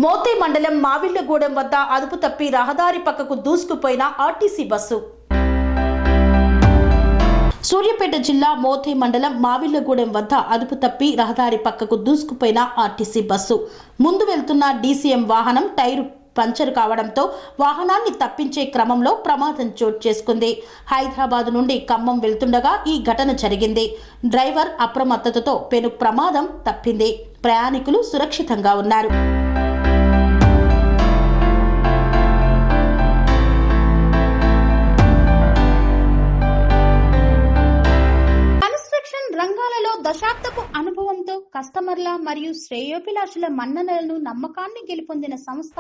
మోతే మండలం మావిళ్లగూడెం వద్ద అదుపు తప్పి రహదారి పక్కకు దూసుకుపోయిన ఆర్టీసీ బస్సు. సూర్యాపేట జిల్లా మోతే మండలం మావిళ్లగూడెం వద్ద అదుపు తప్పి రహదారి పక్కకు దూసుకుపోయిన ఆర్టీసీ బస్సు. ముందు వెళ్తున్న డీసీఎం వాహనం టైరు పంచర్ కావడంతో వాహనాన్ని తప్పించే క్రమంలో ప్రమాదం చోటు చేసుకుంది. హైదరాబాద్ నుండి ఖమ్మం వెళ్తుండగా ఈ ఘటన జరిగింది. డ్రైవర్ అప్రమత్తతతో పెను ప్రమాదం తప్పింది. ప్రయాణికులు సురక్షితంగా ఉన్నారు. రంగాలలో దశాబ్దపు అనుభవంతో కస్టమర్ల మరియు శ్రేయోభిలాషుల మన్ననలను నమ్మకాన్ని గెలుపొందిన సంస్థ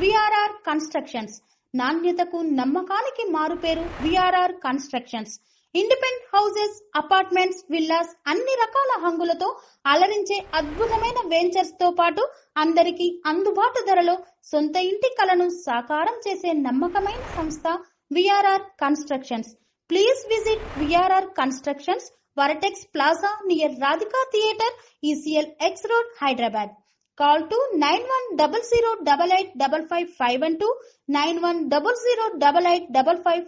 విఆర్ఆర్ కన్స్ట్రక్షన్స్. నాణ్యతకు నమ్మకానికి మారుపేరు VRR constructions. Independent houses, apartments, villas అన్ని రకాల హంగులతో అలరించే అద్భుతమైన వెంచర్స్ తో పాటు అందరికీ అందుబాటు ధరలో సొంత ఇంటి కలను సాకారం చేసే నమ్మకమైన సంస్థ VRR constructions. Please visit VRR constructions, Varatex Plaza near Radhika Theatre, ECL X Road, Hyderabad. Call to 9100885551 91008855.